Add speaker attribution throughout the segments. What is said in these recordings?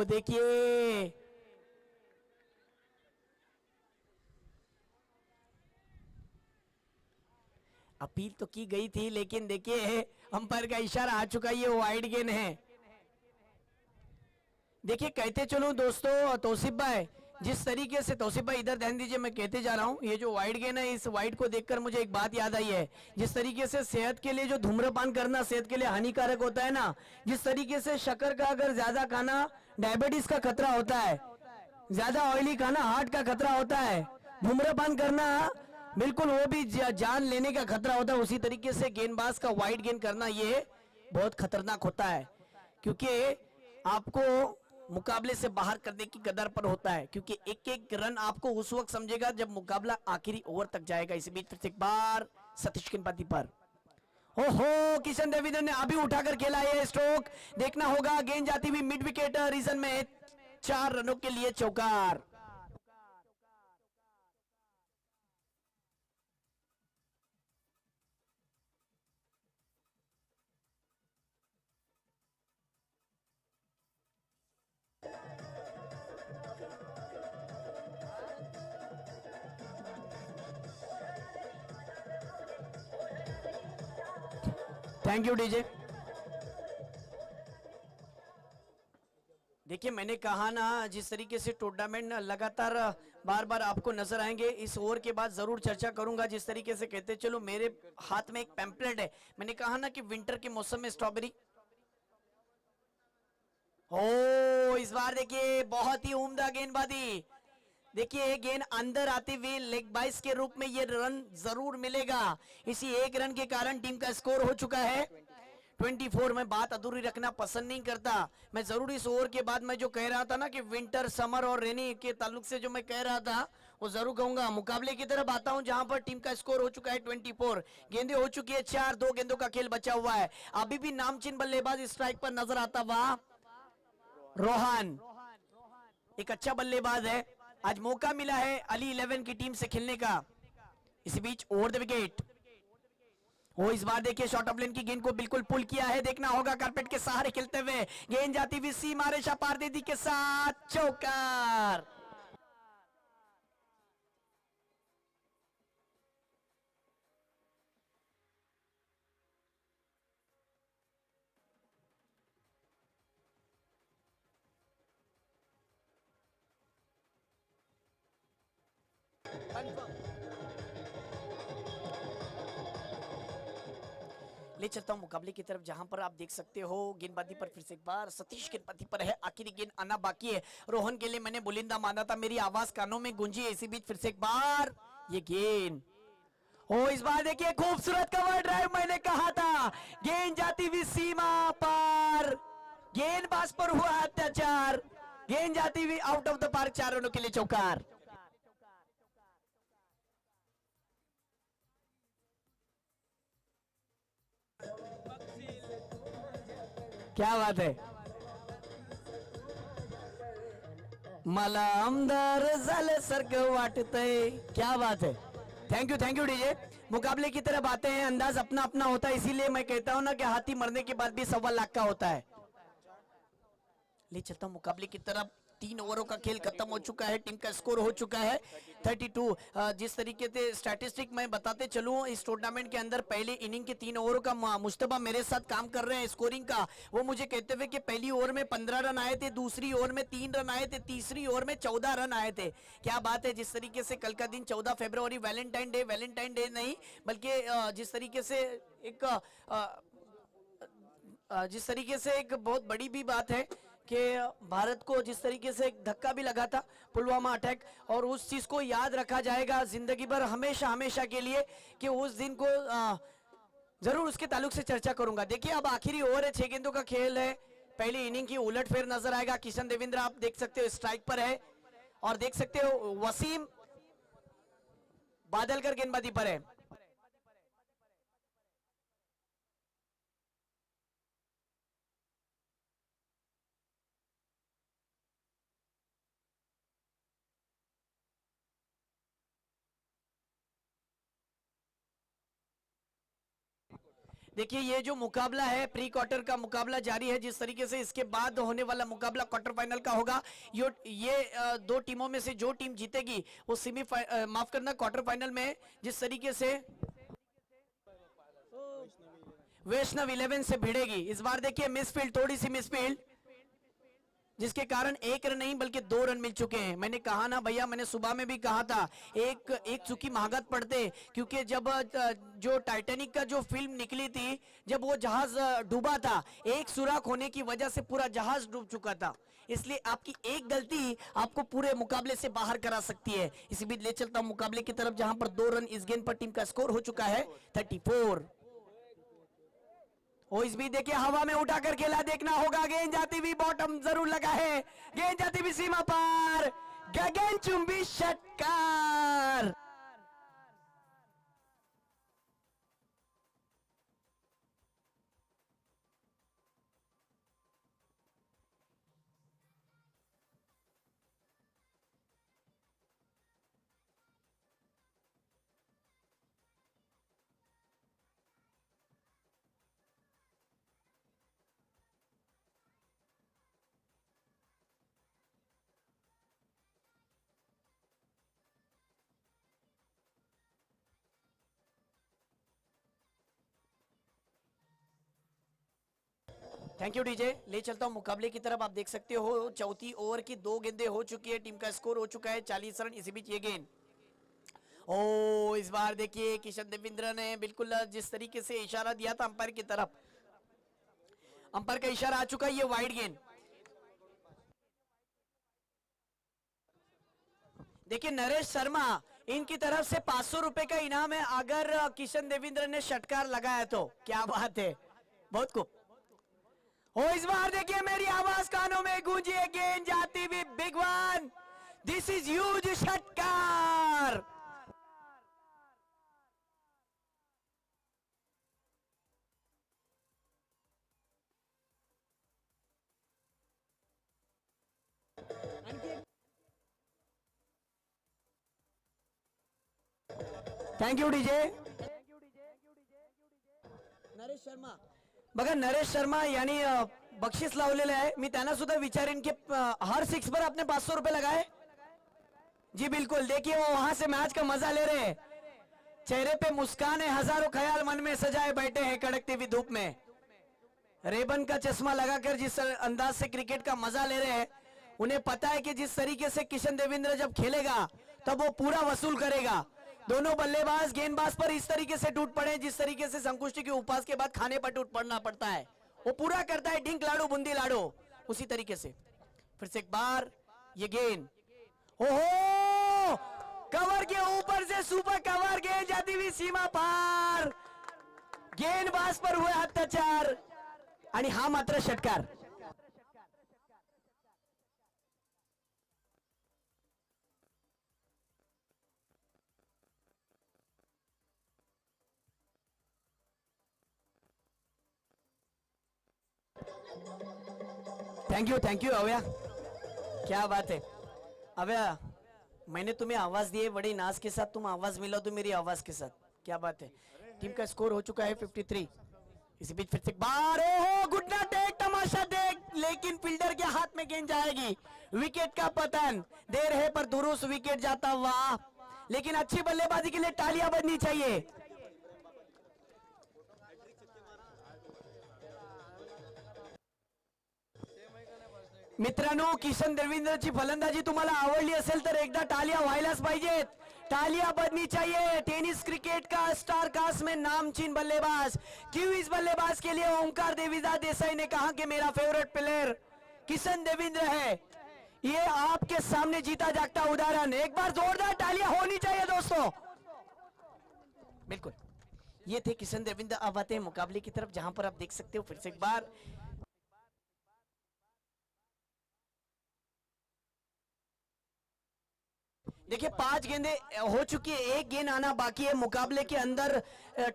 Speaker 1: देखिए अपील तो की गई थी, लेकिन देखिए अंपायर का इशारा आ चुका है, ये वाइड गेंद है। देखिए कहते चलो दोस्तों, तौसीफ भाई जिस तरीके से, तौसीफ भाई इधर ध्यान दीजिए, मैं कहते जा रहा हूँ, ये जो वाइड गेंद है, इस वाइड को देखकर मुझे एक बात याद आई है। जिस तरीके से सेहत के लिए जो धूम्रपान करना सेहत के लिए हानिकारक होता है ना, जिस तरीके से शक्कर का अगर ज्यादा खाना डायबिटीज का खतरा होता है, ज्यादा ऑयली खाना हार्ट का खतरा होता है, धूम्रपान करना बिल्कुल वो भी जान लेने का खतरा होता है, उसी तरीके से गेंदबाज का वाइड गेंद करना ये बहुत खतरनाक होता है, क्योंकि आपको मुकाबले से बाहर करने की कदर पर होता है, क्योंकि एक एक रन आपको उस वक्त समझेगा जब मुकाबला आखिरी ओवर तक जाएगा। इसी बीच फिर से एक बार सतीश किनपाती पर, हो किशन देवीधर ने अभी उठाकर खेला है स्ट्रोक, देखना होगा गेंद जाती हुई मिड विकेट रीजन में, 4 रनों के लिए चौकार। Thank you DJ. देखिए मैंने कहा ना, जिस तरीके से टूर्नामेंट लगातार बार बार आपको नजर आएंगे, इस ओवर के बाद जरूर चर्चा करूंगा। जिस तरीके से कहते चलो, मेरे हाथ में एक पैम्पलेट है, मैंने कहा ना कि विंटर के मौसम में स्ट्रॉबेरी, ओ इस बार देखिए बहुत ही उम्दा गेंदबाजी। देखिए ये गेंद अंदर आते हुए लेग बाइस के रूप में ये रन जरूर मिलेगा। इसी एक रन के कारण टीम का स्कोर हो चुका है 24। मैं बात अधूरी रखना पसंद नहीं करता। मैं जरूर इस ओवर के बाद मैं जो कह रहा था ना कि विंटर समर और रेनी के ताल्लुक से जो मैं कह रहा था वो जरूर कहूंगा। मुकाबले की तरफ आता हूं जहां पर टीम का स्कोर हो चुका है 24, गेंदें हो चुकी है 4, 2 गेंदों का खेल बचा हुआ है। अभी भी नामचीन बल्लेबाज स्ट्राइक पर नजर आता हुआ रोहन, एक अच्छा बल्लेबाज है। आज मौका मिला है अली 11 की टीम से खेलने का। इसी बीच ओवर द विकेट, वो इस बार देखिए शॉर्ट ऑफ लेन की गेंद को बिल्कुल पुल किया है, देखना होगा कारपेट के सहारे खेलते हुए, गेंद जाती हुई सीमा रेखा पार दे दी के साथ चौकार। ले चलता हूं मुकाबले की तरफ, जहां पर आप देख सकते हो गेंदबाजी पर फिर से एक बार सतीश गेंदबाजी पर है, आखिरी गेंद आना बाकी है। रोहन के लिए मैंने बुलिंदा माना था, मेरी आवाज कानों में गूंजी है। इसी बीच फिर से एक बार ये गेंद, ओ इस बार देखिए खूबसूरत कवर ड्राइव, मैंने कहा था गेंद जाती हुई सीमा पार, गेंदबाज पर हुआ अत्याचार, गेंद जाती हुई आउट ऑफ द पार्क, 4 रनों के लिए चौकार। क्या बात है, मला आमदार झाले सारखं वाटतंय, क्या बात है। Thank you DJ. मुकाबले की तरफ आते हैं, अंदाज अपना अपना होता है, इसीलिए मैं कहता हूं ना कि हाथी मरने के बाद भी 1.25 लाख का होता है। ले चलता हूं मुकाबले की तरफ, 3 ओवरों का खेल खत्म हो चुका है, टीम का स्कोर हो चुका है 32। जिस तरीके से स्टैटिस्टिक मैं बताते चलूं, इस टूर्नामेंट के अंदर पहले इनिंग के 3 ओवरों का मुस्तफा मेरे साथ काम कर रहे हैं स्कोरिंग का, वो मुझे कहते हुए कि पहली ओवर में 15 रन आए थे, दूसरी ओवर में 3 रन आए थे, तीसरी ओवर में 14 रन आए थे। क्या बात है, जिस तरीके से कल का दिन 14 फरवरी वैलेंटाइन डे नहीं बल्कि जिस तरीके से एक जिस तरीके से एक बहुत बड़ी भी बात है कि भारत को जिस तरीके से एक धक्का भी लगा था पुलवामा अटैक, और उस चीज को याद रखा जाएगा जिंदगी भर हमेशा हमेशा के लिए, कि उस दिन को जरूर उसके ताल्लुक से चर्चा करूंगा। देखिए अब आखिरी ओवर है, 6 गेंदों का खेल है, पहली इनिंग की उलटफेर नजर आएगा। किशन देवेंद्र आप देख सकते हो स्ट्राइक पर है, और देख सकते हो वसीम बादलकर गेंदबाजी पर है। देखिए ये जो मुकाबला है प्री क्वार्टर का मुकाबला जारी है। जिस तरीके से इसके बाद होने वाला मुकाबला क्वार्टर फाइनल का होगा, दो टीमों में से जो टीम जीतेगी वो माफ करना क्वार्टर फाइनल में जिस तरीके से वैष्णव 11 से भिड़ेगी। इस बार देखिए मिसफील्ड, थोड़ी सी मिसफील्ड, जिसके कारण 1 रन नहीं बल्कि 2 रन मिल चुके हैं। मैंने कहा ना भैया, मैंने सुबह में भी कहा था एक चुकी महागत पड़ते, क्योंकि जब जो टाइटैनिक का जो फिल्म निकली थी, जब वो जहाज डूबा था, एक सुराख होने की वजह से पूरा जहाज डूब चुका था। इसलिए आपकी एक गलती आपको पूरे मुकाबले से बाहर करा सकती है। इसी बीच ले चलता हूं मुकाबले की तरफ, जहां पर 2 रन इस गेंद पर टीम का स्कोर हो चुका है 34। वो इस भी देखिए हवा में उठाकर खेला, देखना होगा। गेंद जाती हुई बॉटम जरूर लगा है, गेंद जाती हुई सीमा पार, गगनचुंबी षटकार। Thank you DJ. ले चलता हूं मुकाबले की तरफ। आप देख सकते हो चौथी ओवर की 2 गेंदें हो चुकी है, टीम का स्कोर हो चुका है 40 रन। इसी बीच ये गेंद, ओ इस बार देखिए किशन देवेंद्र ने बिल्कुल जिस तरीके से इशारा दिया था अंपायर की तरफ, अंपायर का इशारा आ चुका है। ये वाइड गेंद देखिए, नरेश शर्मा इनकी तरफ से 500 रुपए का इनाम है अगर किशन देवेंद्र ने षटकार लगाया तो। क्या बात है, बहुत खूब। हो इस बार देखिए मेरी आवाज कानों में गूंजी है, गेंद जाती हुई big one, this is huge षटकार। Thank you DJ. Naresh Sharma, बघा नरेश शर्मा यांनी बक्षीस लावलेलं आहे। मी त्यांना सुद्धा विचारेन की हर 6 पर आपने 500 रुपए लगाए। जी बिल्कुल, देखिए वो वहां से मैच का मजा ले रहे हैं, चेहरे पे मुस्कान है, हजारों ख्याल मन में सजाए बैठे हैं कड़कती हुई धूप में। रेबन का चश्मा लगाकर जिस अंदाज से क्रिकेट का मजा ले रहे हैं, उन्हें पता है कि जिस तरीके से किशन देवेंद्र जब खेलेगा तब वो पूरा वसूल करेगा। दोनों बल्लेबाज गेंदबाज पर इस तरीके से टूट पड़े, जिस तरीके से संकुष्टि के उपवास के बाद खाने पर टूट पड़ना पड़ता है, वो पूरा करता है डिंक लाडू बूंदी लाडू, उसी तरीके से। फिर से एक बार ये गेंद, ओहो कवर के ऊपर से सुपर कवर, गेंद जाती हुई सीमा पार, गेंदबाज पर हुए अत्याचार आणि हा मात्र षटकार। थैंक यू अव्या, क्या बात है अव्या, मैंने तुम्हें आवाज दी है बड़ी नाज के साथ, तुम आवाज मिला तो मेरी आवाज के साथ, क्या बात है। टीम का स्कोर हो चुका है 53। इसी बीच फिर से बार, ओहो घुटना टेक, तमाशा देख, लेकिन फील्डर के हाथ में गेंद जाएगी, विकेट का पतन। देर है पर दुरुस्त विकेट जाता हुआ, लेकिन अच्छी बल्लेबाजी के लिए तालियां बजनी चाहिए। मित्रांनो, किशन देवेंद्रची फलंदाजी तुम्हाला आवडली असेल तर एकदा टालिया व्हायलाच पाहिजेत, तालियां बजनी चाहिए। टेनिस क्रिकेट का स्टार कास्ट में नामचीन बल्लेबाज, किवीज बल्लेबाज के लिए ओंकार देवीदास देसाई ने कहा कि मेरा फेवरेट प्लेयर किशन देवेंद्र है। ये आपके सामने जीता जागता उदाहरण, एक बार जोरदार तालियां होनी चाहिए दोस्तों। बिल्कुल, ये थे किशन देवेंद्र। अब आते हैं मुकाबले की तरफ, जहां पर आप देख सकते हो फिर से एक बार देखिए 5 गेंदें हो चुकी है, एक गेंद आना बाकी है। मुकाबले के अंदर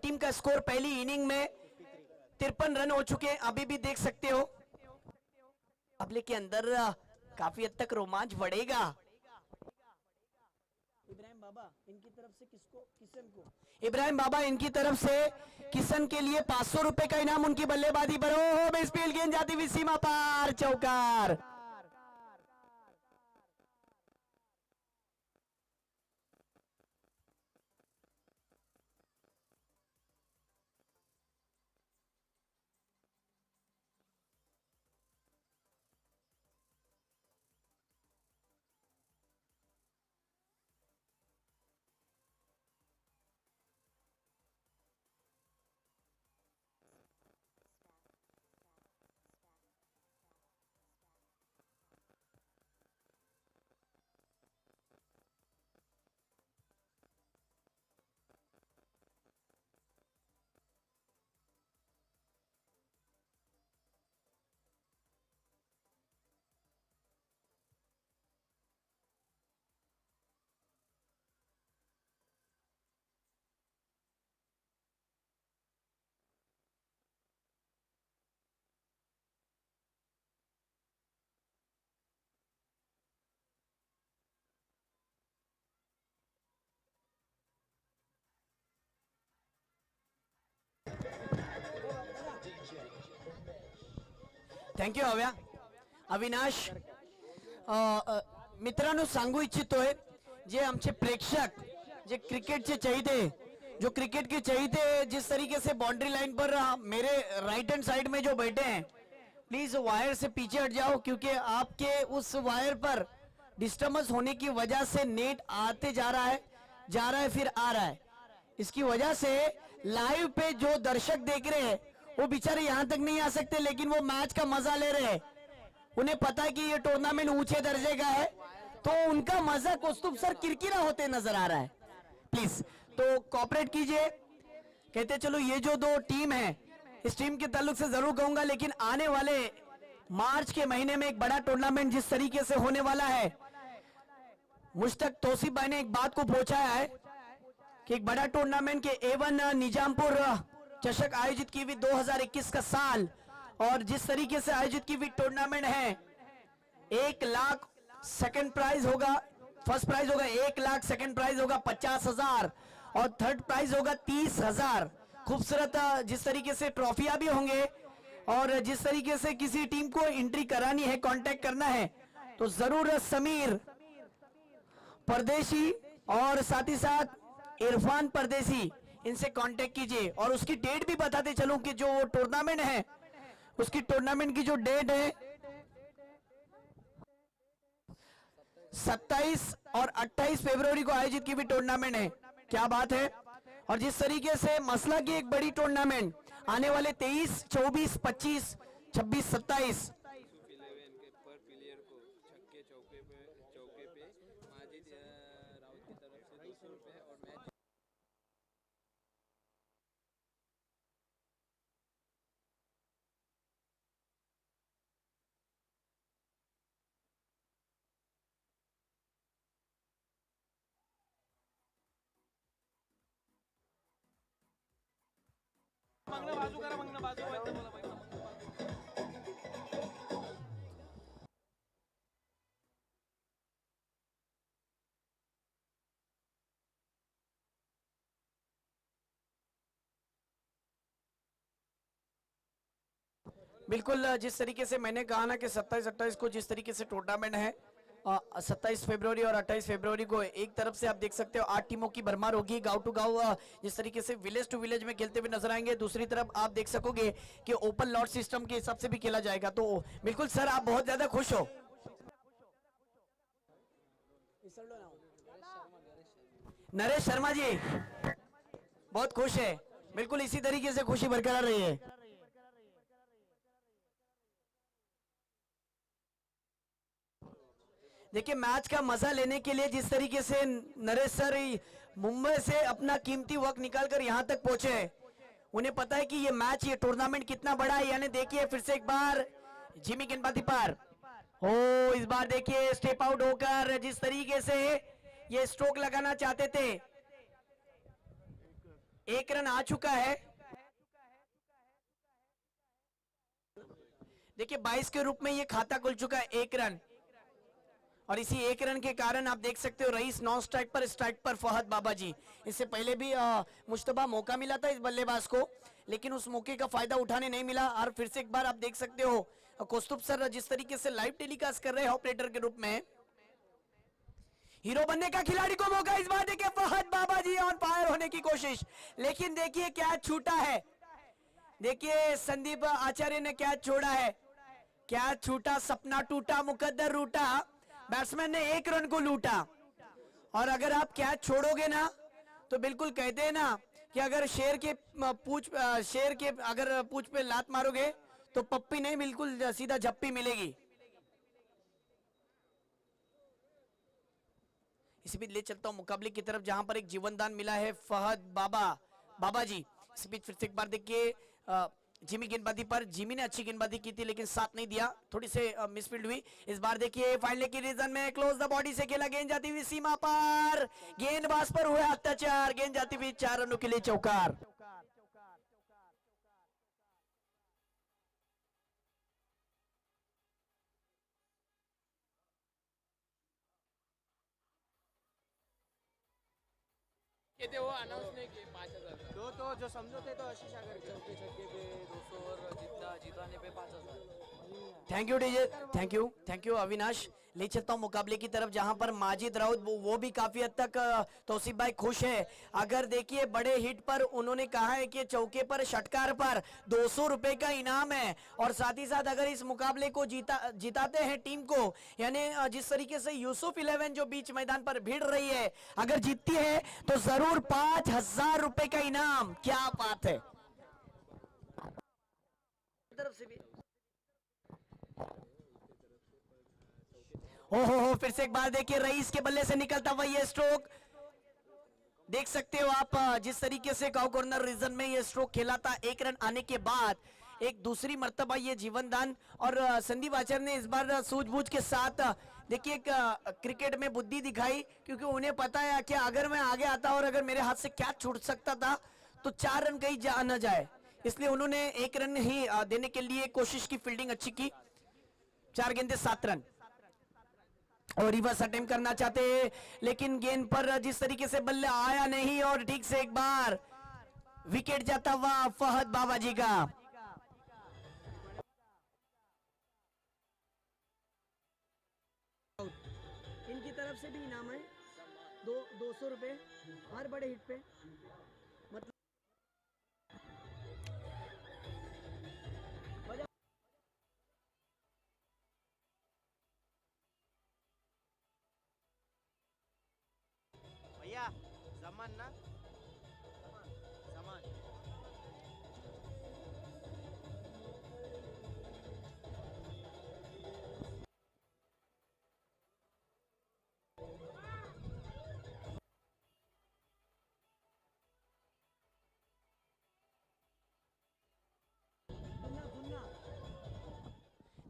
Speaker 1: टीम का स्कोर पहली इनिंग में 53 रन हो चुके हैं, अभी भी देख सकते हो। मुकाबले के अंदर काफी हद तक रोमांच बढ़ेगा। इब्राहिम इब्राहिम बाबा इनकी तरफ से किशन के लिए 500 रुपए का इनाम उनकी बल्लेबाजी पर। ओहो, बेस्पील गेंद जाती हुई सीमा पार, चौकार। थँक यू हव्या. अविनाश, मित्रांनो सांगू इच्छितोय, जे आमचे प्रेक्षक, जे क्रिकेटचे चहीते, जो क्रिकेट के चहीते जिस तरीके से बाउंड्री लाइन पर मेरे राइट हैंड साइड में जो बैठे हैं, प्लीज वायर से पीछे हट जाओ, क्योंकि आपके उस वायर पर डिस्टर्बेंस होने की वजह से नेट आते जा रहा है फिर आ रहा है. इसकी वजह से लाइव पे जो दर्शक देख रहे हैं वो बेचारे यहां तक नहीं आ सकते, लेकिन वो मैच का मजा ले रहे हैं. उन्हें पता है कि ये टूर्नामेंट ऊंचे दर्जे का है, तो उनका मजा कौस्तुभ सर किरकिरा होते नजर आ रहा है. प्लीज तो कोऑपरेट कीजिए. कहते चलो ये जो दो टीम है, इस टीम के ताल्लुक से जरूर कहूंगा, लेकिन आने वाले मार्च के महीने में एक बड़ा टूर्नामेंट जिस तरीके से होने वाला है, मुझ तक तौसीफ भाई ने एक बात को पहुंचाया है कि एक बड़ा टूर्नामेंट के A1 निजामपुर चषक आयोजित की हुई 2021 का साल, और जिस तरीके से आयोजित की हुई टूर्नामेंट है, 1 लाख सेकंड प्राइज होगा, फर्स्ट प्राइज होगा 1 लाख, सेकंड प्राइज होगा 50,000 और थर्ड प्राइज होगा 30,000. खूबसूरत जिस तरीके से ट्रॉफियां भी होंगे, और जिस तरीके से किसी टीम को एंट्री करानी है, कांटेक्ट करना है, तो जरूर समीर परदेशी और साथ ही साथ इरफान परदेसी, इनसे कांटेक्ट कीजिए. और उसकी डेट भी बताते चलूं कि जो टूर्नामेंट है, उसकी टूर्नामेंट की जो डेट है 27 और 28 फरवरी को आयोजित की हुई टूर्नामेंट है. क्या बात है. और जिस तरीके से मसला की एक बड़ी टूर्नामेंट आने वाले 23, 24, 25, 26, 27 बाजू करा, बाजू. बिल्कुल, जिस तरीके से मैंने कहा ना कि 27-28 को जिस तरीके से टूर्नामेंट है, 27 फरवरी और 28 फरवरी को एक तरफ से आप देख सकते हो 8 टीमों की भरमार होगी, गांव टू गांव जिस तरीके से विलेज टू विलेज में खेलते हुए नजर आएंगे. दूसरी तरफ आप देख सकोगे कि ओपन लॉट सिस्टम के हिसाब से भी खेला जाएगा. तो बिल्कुल सर, आप बहुत ज्यादा खुश हो. नरेश शर्मा जी बहुत खुश है. बिल्कुल इसी तरीके से खुशी बरकरार रही है. देखिए, मैच का मजा लेने के लिए जिस तरीके से नरेश सर मुंबई से अपना कीमती वक्त निकालकर यहां तक पहुंचे, उन्हें पता है कि ये मैच, ये टूर्नामेंट कितना बड़ा है. यानी देखिए फिर से एक बार जिमी गेंदबाजी पर हो, इस बार देखिए स्टेप आउट होकर जिस तरीके से ये स्ट्रोक लगाना चाहते थे, 1 रन आ चुका है. देखिए 22 के रूप में ये खाता खुल चुका है, 1 रन. और इसी एक रन के कारण आप देख सकते हो रईस नॉन स्ट्राइक पर फहद बाबाजी। इससे पहले भी मुश्तबा मौका मिला था इस बल्लेबाज को, लेकिन उस मौके का फायदा उठाने नहीं मिला। और फिर से एक बार आप देख सकते हो कौस्तुभ सर जिस तरीके से लाइव टेलीकास्ट कर रहे हैं ऑपरेटर के रूप में, हीरो बनने का खिलाड़ी को मौका। इस बार देखिए फहद बाबाजी ऑन फायर होने की कोशिश, लेकिन देखिए क्या छूटा है। देखिए संदीप आचार्य ने क्या छोड़ा है, क्या छूटा। सपना टूटा मुकद्दर रूठा, बैट्समैन ने एक रन को लूटा। और अगर आप कैच छोड़ोगे ना तो बिल्कुल कहते हैं ना कि अगर शेर के पूंछ पे लात मारोगे तो पप्पी नहीं, बिल्कुल सीधा झप्पी मिलेगी। इसी बीच ले चलता हूं मुकाबले की तरफ, जहां पर एक जीवन दान मिला है फहद बाबाजी। इस बीच फिर से एक बार देखिए जिमी गेंदबाजी पर, जिमी ने अच्छी गेंदबाजी की थी लेकिन साथ नहीं दिया, थोड़ी से मिसफील्ड हुई। इस बार देखिए फाइनल की रीजन में क्लोज द बॉडी से खेला, गेंद जाती हुई सीमा पर, गेंदबाज पर हुआ अत्याचार, गेंद जाती हुई 4 रनों के लिए चौकार।
Speaker 2: कहते वो अनाउंस नहीं किए 5000
Speaker 3: तो जो समझौते तो आशीष अगर
Speaker 2: चौके छक्के पे 200 और जिताने पे 5000।
Speaker 1: Thank you DJ, thank you Avinash. ले चलता हूं मुकाबले की तरफ, जहां पर माजिद राउत वो भी काफी हद तक तौसीफ भाई खुश है। अगर देखिए बड़े हिट पर उन्होंने कहा है कि चौके पर षटकार पर 200 रुपए का इनाम है, और साथ ही साथ अगर इस मुकाबले को जिताते हैं टीम को, यानी जिस तरीके से यूसुफ 11 जो बीच मैदान पर भिड़ रही है, अगर जीतती है तो जरूर 5000 रुपए का इनाम। क्या बात है। तरफ से भी ओहो, फिर से एक बार देखिए रईस के बल्ले से निकलता हुआ ये स्ट्रोक देख सकते हो आप, जिस तरीके से काउ कॉर्नर रीजन में ये स्ट्रोक खेला था। 1 रन आने के बाद एक दूसरी मर्तबा ये जीवन दान, और संदीप आचार्य ने इस बार सूझबूझ के साथ देखिए क्रिकेट में बुद्धि दिखाई, क्योंकि उन्हें पता है कि अगर मैं आगे आता और अगर मेरे हाथ से कैच छूट सकता था तो 4 रन कहीं जा न जाए, इसलिए उन्होंने 1 रन ही देने के लिए कोशिश की, फील्डिंग अच्छी की। 4 गेंदे 7 रन, और रिवर्स अटेम्प्ट करना चाहते लेकिन गेंद पर जिस तरीके से बल्ला आया नहीं, और ठीक से एक बार विकेट जाता हुआ फहद बाबाजी का। इनकी तरफ से भी इनाम है 200 रुपए हर बड़े हिट पे, मतलब
Speaker 3: भैया जमान ना Zaman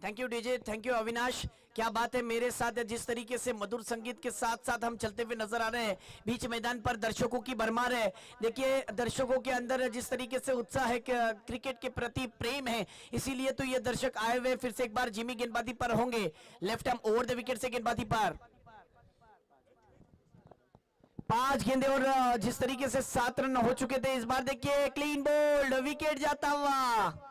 Speaker 1: thank you DJ, thank you Avinash. क्या बात है, मेरे साथ जिस तरीके से मधुर संगीत के साथ साथ हम चलते हुए नजर आ रहे हैं। बीच मैदान पर दर्शकों की भरमार है। देखिए दर्शकों के अंदर जिस तरीके से उत्साह है, क्रिकेट के प्रति प्रेम है, इसीलिए तो ये दर्शक आए हुए। फिर से एक बार जिमी गेंदबाजी पर होंगे, left arm over the wicket से गेंदबाजी पर 5 गेंदे, और जिस तरीके से 7 रन हो चुके थे, इस बार देखिए क्लीन बोल्ड, विकेट जाता हुआ।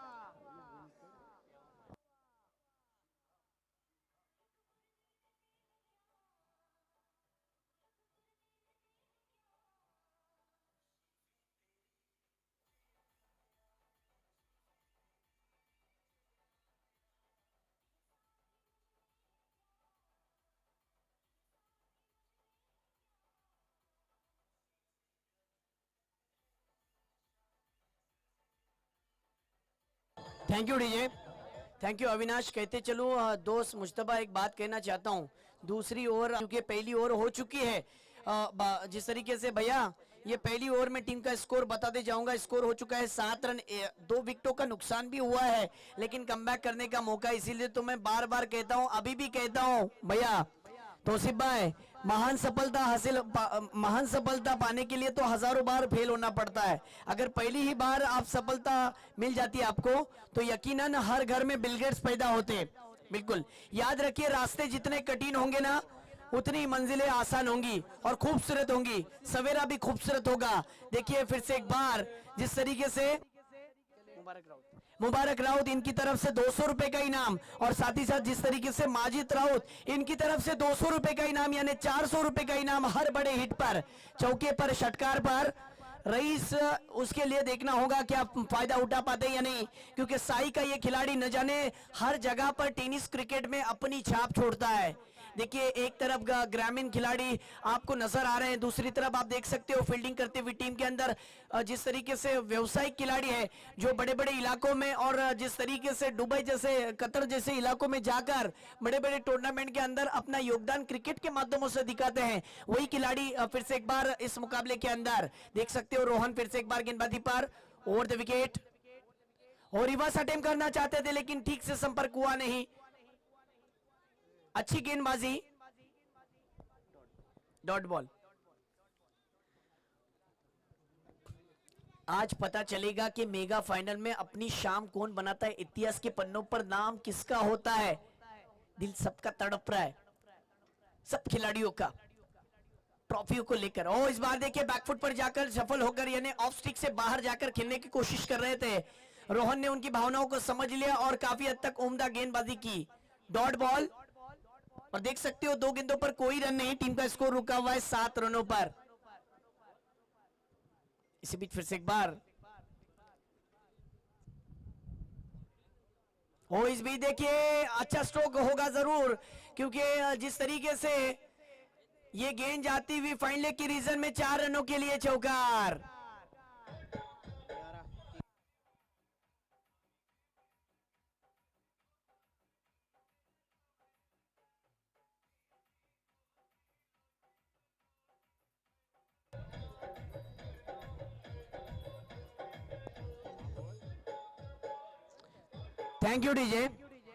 Speaker 1: Thank you DJ, thank you Avinash. कहते चलो दोस्त मुश्तबा, एक बात कहना चाहता हूँ। दूसरी ओवर क्योंकि पहली ओवर हो चुकी है, जिस तरीके से भैया ये पहली ओवर में टीम का स्कोर बताते जाऊंगा। स्कोर हो चुका है 7 रन, 2 विकेटों का नुकसान भी हुआ है, लेकिन कमबैक करने का मौका। इसीलिए तो मैं बार बार कहता हूँ, अभी भी कहता हूँ भैया तौसीफ भाई, महान सफलता पाने के लिए तो हजारों बार फेल होना पड़ता है। अगर पहली ही बार आप सफलता मिल जाती है आपको, तो यकीनन हर घर में बिल गेट्स पैदा होते हैं। बिल्कुल याद रखिए, रास्ते जितने कठिन होंगे ना, उतनी मंजिलें आसान होंगी और खूबसूरत होंगी, सवेरा भी खूबसूरत होगा। देखिए फिर से एक बार जिस तरीके से मुबारक राउत इनकी तरफ से 200 रुपए का इनाम, और साथ ही साथ जिस तरीके से माजिद राउत इनकी तरफ से 200 रुपए का इनाम, यानी 400 रुपए का इनाम हर बड़े हिट पर, चौके पर, षटकार पर। रईस उसके लिए देखना होगा कि आप फायदा उठा पाते या नहीं, क्योंकि साई का ये खिलाड़ी न जाने हर जगह पर टेनिस क्रिकेट में अपनी छाप छोड़ता है। देखिए एक तरफ ग्रामीण खिलाड़ी आपको नजर आ रहे हैं, दूसरी तरफ आप देख सकते हो फील्डिंग करते हुए टीम के अंदर जिस तरीके से व्यावसायिक खिलाड़ी है जो बड़े बड़े इलाकों में और जिस तरीके से दुबई जैसे, कतर जैसे इलाकों में जाकर बड़े बड़े टूर्नामेंट के अंदर अपना योगदान क्रिकेट के माध्यमों से दिखाते हैं, वही खिलाड़ी फिर से एक बार इस मुकाबले के अंदर देख सकते हो। रोहन फिर से एक बार गेंदबाजी पर ओवर द विकेट, और रिवर्स अटेम्प्ट करना चाहते थे लेकिन ठीक से संपर्क हुआ नहीं। अच्छी गेंदबाजी, डॉट बॉल। आज पता चलेगा कि मेगा फाइनल में अपनी शाम कौन बनाता है, इतिहास के पन्नों पर नाम किसका होता है। दिल सबका तड़प रहा है, सब खिलाड़ियों का ट्रॉफियों को लेकर। और इस बार देखिए बैकफुट पर जाकर सफल होकर, यानी ऑफ स्टिक से बाहर जाकर खेलने की कोशिश कर रहे थे। रोहन ने उनकी भावनाओं को समझ लिया और काफी हद तक उम्दा गेंदबाजी की। डॉट बॉल, और देख सकते हो 2 गेंदों पर कोई रन नहीं, टीम का स्कोर रुका हुआ है 7 रनों पर। इसी बीच फिर से एक बार इस बीच देखिए अच्छा स्ट्रोक होगा जरूर, क्योंकि जिस तरीके से ये गेंद जाती हुई फाइन लेग की रीजन में 4 रनों के लिए चौकार। Thank you DJ.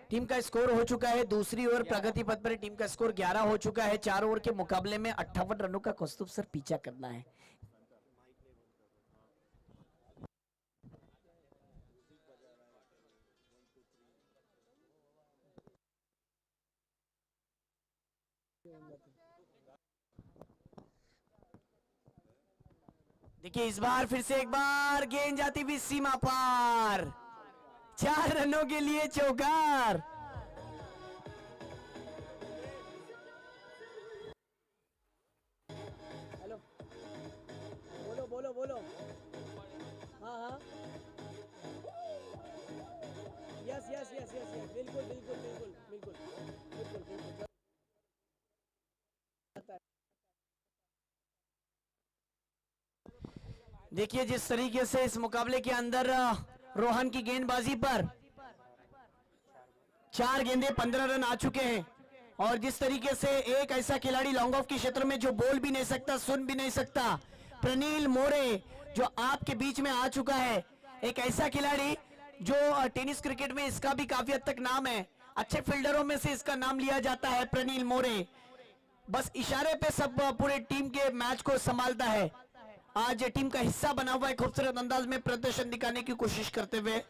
Speaker 1: टीम का स्कोर हो चुका है दूसरी ओवर प्रगति पथ पर, टीम का स्कोर 11 हो चुका है। 4 ओवर के मुकाबले में 58 रनों का कौस्तुभ सर पीछा करना है। देखिए इस बार फिर से एक बार गेंद जाती हुई सीमा पार, 4 रनों के लिए चौकार।
Speaker 4: हेलो, बोलो बोलो बोलो। हाँ हाँ, yes yes yes yes yes, बिल्कुल बिल्कुल बिल्कुल बिल्कुल बिल्कुल बिल्कुल।
Speaker 1: देखिए जिस तरीके से इस मुकाबले के अंदर रोहन की गेंदबाजी पर 4 गेंदे 15 रन आ चुके हैं, और जिस तरीके से एक ऐसा खिलाड़ी लॉन्ग ऑफ के क्षेत्र में जो बोल भी नहीं सकता, सुन भी नहीं सकता, प्रनील मोरे जो आपके बीच में आ चुका है। एक ऐसा खिलाड़ी जो टेनिस क्रिकेट में इसका भी काफी हद तक नाम है, अच्छे फील्डरों में से इसका नाम लिया जाता है प्रनील मोरे। बस इशारे पे सब पूरे टीम के मैच को संभालता है। आज टीम का हिस्सा बना हुआ है, खूबसूरत अंदाज में प्रदर्शन दिखाने की कोशिश करते हुए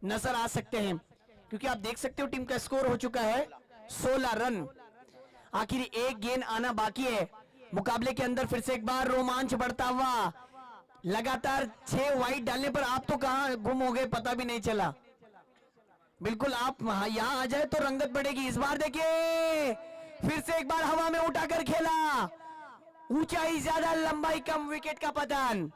Speaker 1: नजर आ सकते हैं, क्योंकि आप देख सकते हो टीम का स्कोर हो चुका है 16 रन। आखिर एक गेंद आना बाकी है मुकाबले के अंदर। फिर से एक बार रोमांच बढ़ता हुआ, लगातार 6 वाइड डालने पर आप तो कहां गुम हो गए पता भी नहीं चला। बिल्कुल आप यहां आ जाए तो रंगत बढ़ेगी। इस बार देखिए फिर से एक बार हवा में उठाकर खेला, ऊंचाई ज्यादा लंबाई कम, विकेट का पतन।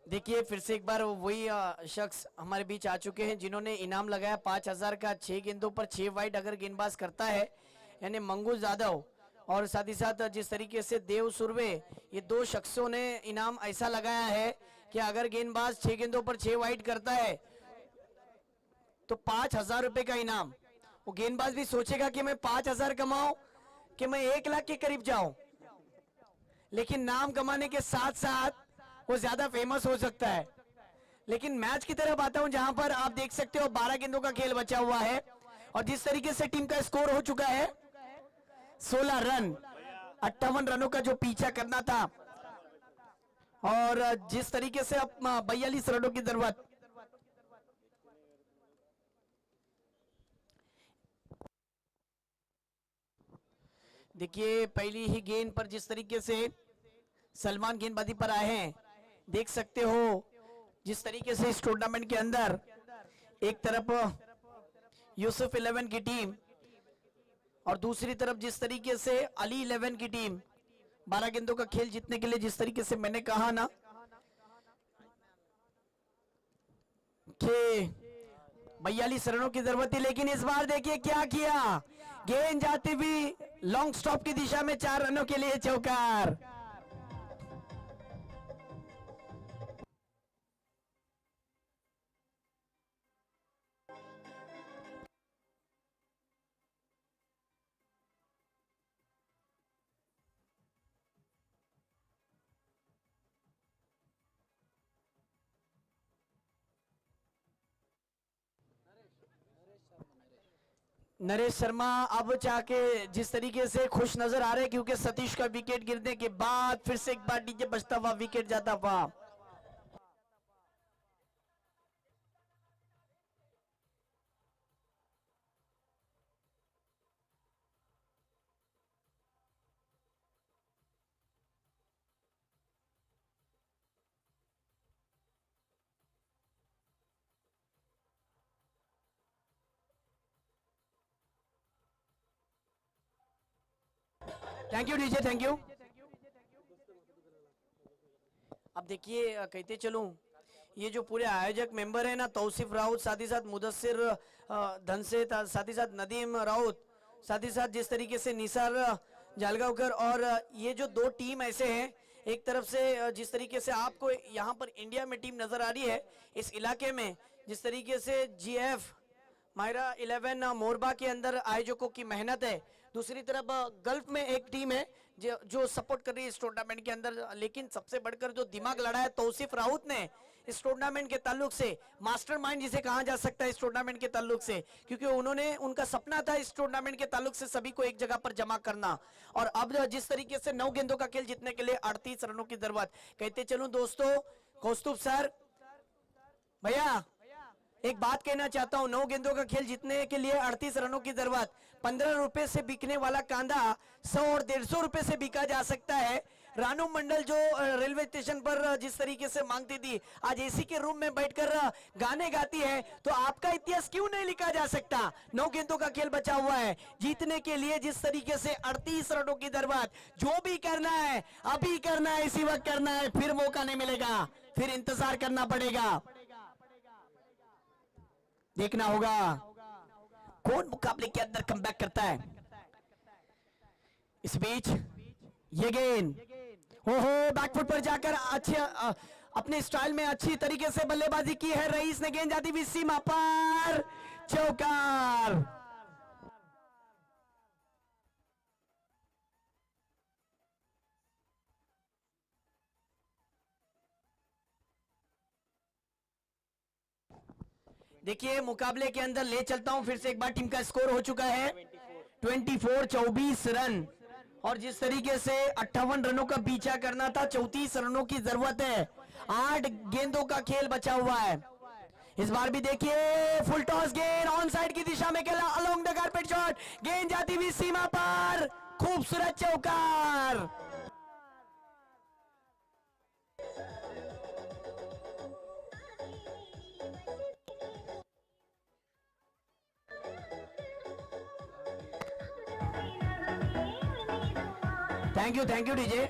Speaker 1: देखिए फिर से एक बार वही शख्स हमारे बीच आ चुके हैं जिन्होंने इनाम लगाया 5000 का। 6 गेंदों पर 6 वाइड अगर गेंदबाज करता है यानी मंगू जाधव और साथ ही साथ जिस तरीके से देव सुरवे, ये दो शख्सों ने इनाम ऐसा लगाया है कि अगर गेंदबाज 6 गेंदों पर 6 वाइड करता है तो 5,000 रुपए का इनाम। वो गेंदबाज भी सोचेगा कि मैं 5,000 कमाऊं कि मैं 1 लाख के करीब जाऊं, लेकिन नाम कमाने के साथ साथ वो ज्यादा फेमस हो सकता है। लेकिन मैच की तरफ आता हूं जहां पर आप देख सकते हो 12 गेंदों का खेल बचा हुआ है और जिस तरीके से टीम का स्कोर हो चुका है 16 रन, 58 रनों का जो पीछा करना था और जिस तरीके से अब 42 रनों की जरूरत। देखिए पहली ही गेंद पर जिस तरीके से सलमान गेंदबाजी पर आए हैं, देख सकते हो जिस तरीके से इस टूर्नामेंट के अंदर एक तरफ यूसुफ 11 की टीम और दूसरी तरफ जिस तरीके से अली 11 की टीम 12 गेंदों का खेल जीतने के लिए, जिस तरीके से मैंने कहा ना कि 42 रनों की जरूरत थी, लेकिन इस बार देखिए क्या किया, गेंद जाती हुई लॉन्ग स्टॉप की दिशा में 4 रनों के लिए चौकार। नरेश शर्मा अब चाके जिस तरीके से खुश नजर आ रहे हैं क्योंकि सतीश का विकेट गिरने के बाद फिर से एक बार डीजे बजता हुआ विकेट जाता हुआ। Thank you DJ, thank you. अब देखिए कहते चलूं, ये जो पूरे आयोजक मेंबर है ना, तौसीफ राउत, साथ ही साथ मुदस्सिर धन से, साथ ही साथ नदीम राउत, साथ ही साथ जिस तरीके से निसार जालगांवकर, और ये जो दो टीम ऐसे हैं, एक तरफ से जिस तरीके से आपको यहाँ पर इंडिया में टीम नजर आ रही है, इस इलाके में जिस तरीके से GF मायरा 11 मोरबा के अंदर आयोजकों की मेहनत है, दूसरी तरफ गल्फ में एक टीम है जो सपोर्ट कर रही है इस टूर्नामेंट के अंदर, लेकिन सबसे बढ़कर जो दिमाग लड़ा है तौसीफ राउत ने इस टूर्नामेंट के ताल्लुक से, मास्टरमाइंड जिसे कहा जा सकता है इस टूर्नामेंट के ताल्लुक से, क्योंकि उनका सपना था इस टूर्नामेंट के ताल्लुक से सभी को एक जगह पर जमा करना, और अब जिस तरीके से 9 गेंदों का खेल जीतने के लिए 38 रनों की जरूरत। कहते चलूं दोस्तों, कौस्तुभ सर भैया एक बात कहना चाहता हूं, 9 गेंदों का खेल जीतने के लिए 38 रनों की जरूरत। 15 रुपए से बिकने वाला कांदा 100 और 150 रुपए से बिका जा सकता है। रानू मंडल जो रेलवे स्टेशन पर जिस तरीके से मांगती थी, आज एसी के रूम में बैठकर गाने गाती है, तो आपका इतिहास क्यों नहीं लिखा जा सकता। 9 गेंदों का खेल बचा हुआ है जीतने के लिए, जिस तरीके से 38 रनों की जरूरत। जो भी करना है अभी करना है, इसी वक्त करना है, फिर मौका नहीं मिलेगा, फिर इंतजार करना पड़ेगा। देखना होगा कौन मुकाबले के अंदर कमबैक करता है। इस बीच ये गेंद ओहो बैकफुट पर जाकर अच्छे अपने स्टाइल में अच्छी तरीके से बल्लेबाजी की है रईस ने, गेंद जाती हुई सीमा पर चौकार। देखिए मुकाबले के अंदर ले चलता हूं फिर से एक बार, टीम का स्कोर हो चुका है 24 रन, और जिस तरीके से 58 रनों का पीछा करना था, 34 रनों की जरूरत है। 8 गेंदों का खेल बचा हुआ है। इस बार भी देखिए फुल टॉस गेंद ऑन साइड की दिशा में खेला, अलोंग द कारपेट शॉट, गेंद जाती हुई सीमा पर, खूबसूरत चौकार। Thank you DJ.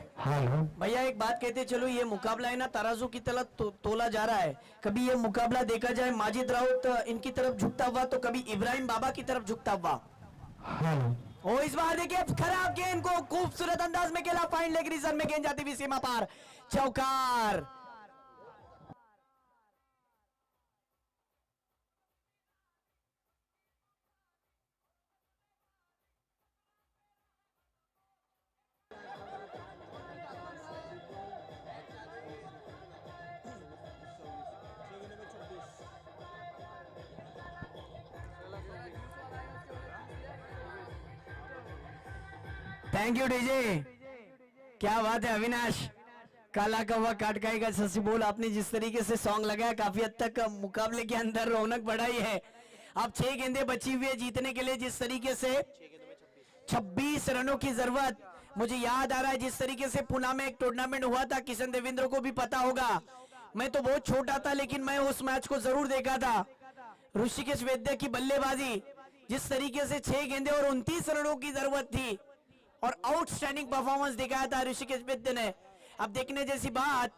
Speaker 1: भैया एक बात कहते चलो, ये मुकाबला है ना तराजू की तरफ तोला जा रहा है। कभी ये मुकाबला देखा जाए माजिद राउत इनकी तरफ झुकता हुआ, तो कभी इब्राहिम बाबा की तरफ झुकता हुआ। ओ इस बार देखिए खराब गेंद को खूबसूरत अंदाज में खेला, फाइन लेग रीजन में गेंद जाती हुई सीमा पार, चौकार। थैंक यू डीजे, क्या बात है अविनाश, काला कौवा काट खाएगा ससी बोल। आपने जिस तरीके से सॉन्ग लगाया काफी हद तक मुकाबले के अंदर रौनक बढ़ाई है। अब 6 गेंदें बची हुई है जीतने के लिए, जिस तरीके से 26 रनों की जरूरत। मुझे याद आ रहा है जिस तरीके से पुणे में एक टूर्नामेंट हुआ था, किशन देवेंद्र को भी पता होगा, मैं तो बहुत छोटा था लेकिन मैं उस मैच को जरूर देखा था। ऋषिकेश वैद्य की बल्लेबाजी, जिस तरीके से 6 गेंदें और 29 रनों की जरूरत थी और आउटस्टैंडिंग परफॉर्मेंस दिखाया था ऋषिकेश वैद्य ने। अब देखने जैसी बात,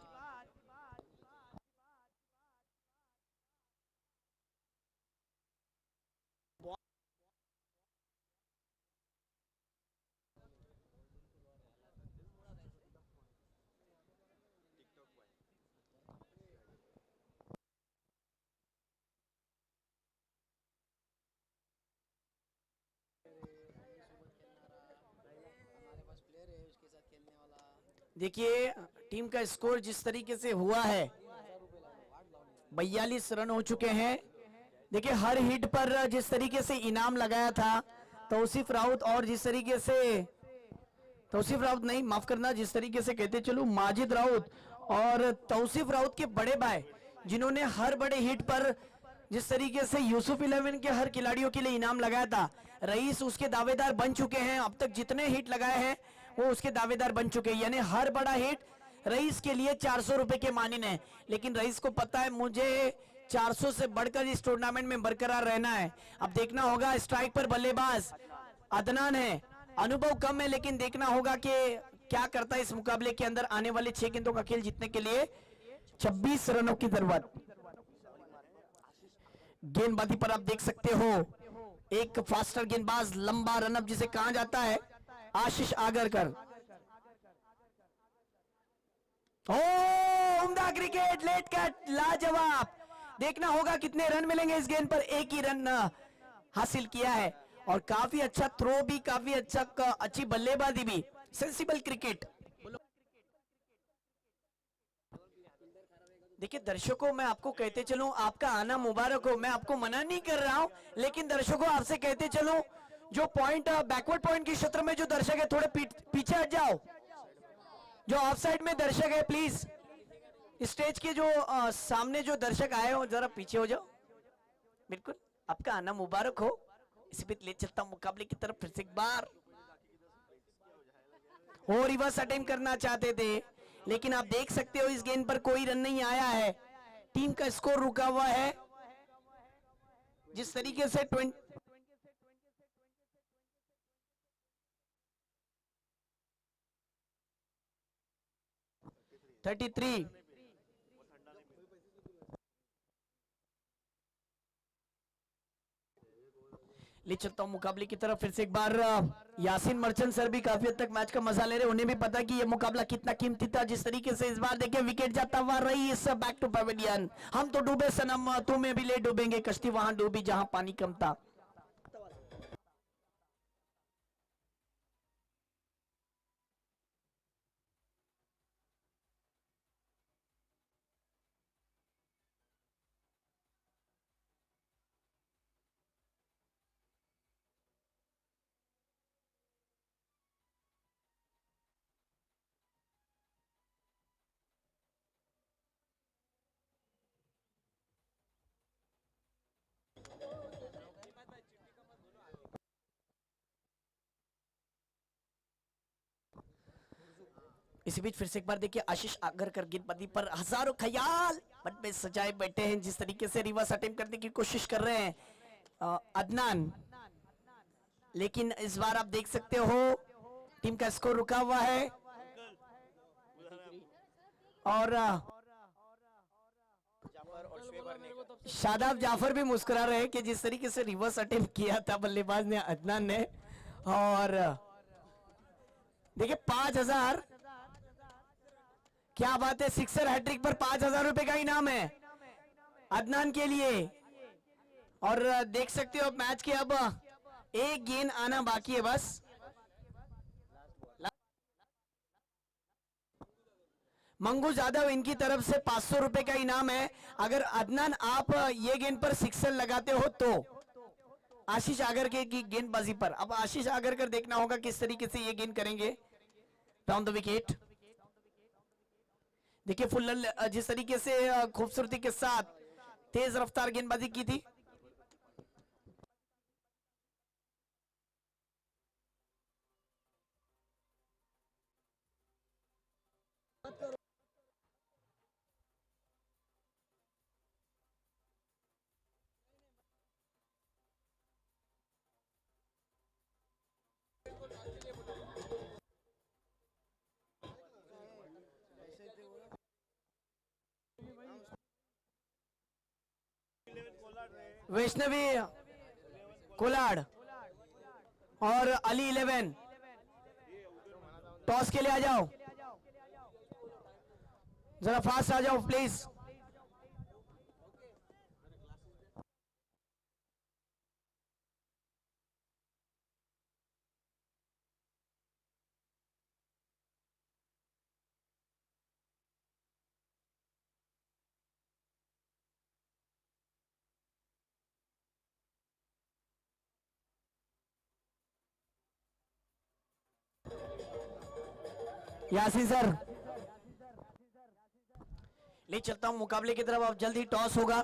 Speaker 1: देखिए टीम का स्कोर जिस तरीके से हुआ है, 42 रन हो चुके हैं। देखिए हर हिट पर जिस तरीके से इनाम लगाया था तौसीफ राउत, और जिस तरीके से तौसीफ राउत नहीं, माफ करना, जिस तरीके से कहते चलूं माजिद राउत और तौसीफ राउत के बड़े भाई, जिन्होंने हर बड़े हिट पर जिस तरीके से यूसुफ 11 के हर खिलाड़ियों के लिए इनाम लगाया था, रईस उसके दावेदार बन चुके हैं। अब तक जितने हिट लगाए हैं वो उसके दावेदार बन चुके हैं, यानी हर बड़ा हिट रईस के लिए 400 रुपए के मानिन है। लेकिन रईस को पता है मुझे 400 से बढ़कर इस टूर्नामेंट में बरकरार रहना है। अब देखना होगा, स्ट्राइक पर बल्लेबाज अदनान है, अनुभव कम है लेकिन देखना होगा कि क्या करता है इस मुकाबले के अंदर। आने वाले 6 गेंदों का खेल जीतने के लिए 26 रनों की जरूरत। गेंदबाजी पर आप देख सकते हो एक फास्टर गेंदबाज, लंबा रनअप जिसे कहा जाता है, आशीष आगरकर। ओ उम्दा क्रिकेट, लेट कट, लाजवाब। देखना होगा कितने रन मिलेंगे इस गेंद पर। एक ही रन हासिल किया है और काफी अच्छा थ्रो भी, काफी अच्छी बल्लेबाजी भी, सेंसिबल क्रिकेट। देखिए दर्शकों, मैं आपको कहते चलूं आपका आना मुबारक हो, मैं आपको मना नहीं कर रहा हूं, लेकिन दर्शकों आपसे कहते चलूं जो पॉइंट बैकवर्ड पॉइंट के क्षेत्र में जो दर्शक है थोड़े पीछे हट जाओ। जो ऑफ साइड में दर्शक है प्लीज स्टेज के जो सामने जो दर्शक आए हो जरा पीछे हो जाओ। बिल्कुल, आपका आना मुबारक हो। इसी बीच ले चलता हूं मुकाबले की तरफ फिर से एक बार। और रिवर्स अटेम्प्ट करना चाहते थे लेकिन आप देख सकते हो इस गेंद पर कोई रन नहीं आया है, टीम का स्कोर रुका हुआ है। जिस तरीके से 33 ले चलता हूं मुकाबले की तरफ फिर से एक बार। यासीन मर्चेंट सर भी काफी हद तक मैच का मजा ले रहे, उन्हें भी पता कि ये मुकाबला कितना कीमती था। जिस तरीके से इस बार देखिए विकेट जाता हुआ रही इस बैक टू पवेलियन। हम तो डूबे सनम, तुम्हें भी ले डूबेंगे, कश्ती वहां डूबी जहां पानी कम था। इसी बीच फिर से एक बार देखिए आशीष आगरकर गेंदबाजी पर हजारों ख्याल बट में सजाए बैठे हैं। जिस तरीके से रिवर्स अटेम्प्ट करने की कोशिश कर रहे हैं अदनान, लेकिन इस बार आप देख सकते हो टीम का स्कोर रुका हुआ है और शादाब जाफर भी मुस्कुरा रहे हैं कि जिस तरीके से रिवर्स अटेम्प्ट किया था बल्लेबाज ने अदनान ने, और देखिए 5,000, क्या बात है, सिक्सर हैट्रिक पर 5,000 रुपए का इनाम है अदनान के लिए। और देख सकते हो मैच के अब एक गेंद आना बाकी है बस। मंगू जाधव इनकी तरफ से 500 रुपए का इनाम है। अगर अदनान आप ये गेंद पर सिक्सर लगाते हो तो आशीष आगरकर की गेंदबाजी पर, अब आशीष आगरकर देखना होगा किस तरीके से ये गेंद करेंगे राउंड द विकेट। देखिए फुल्लल जिस तरीके से खूबसूरती के साथ तेज रफ्तार गेंदबाजी की थी। वैष्णवी कोलाड और अली 11 टॉस के लिए आ जाओ, जरा फास्ट आ जाओ प्लीज। यासीन सर ले चलता हूं मुकाबले की तरफ। अब जल्दी टॉस होगा।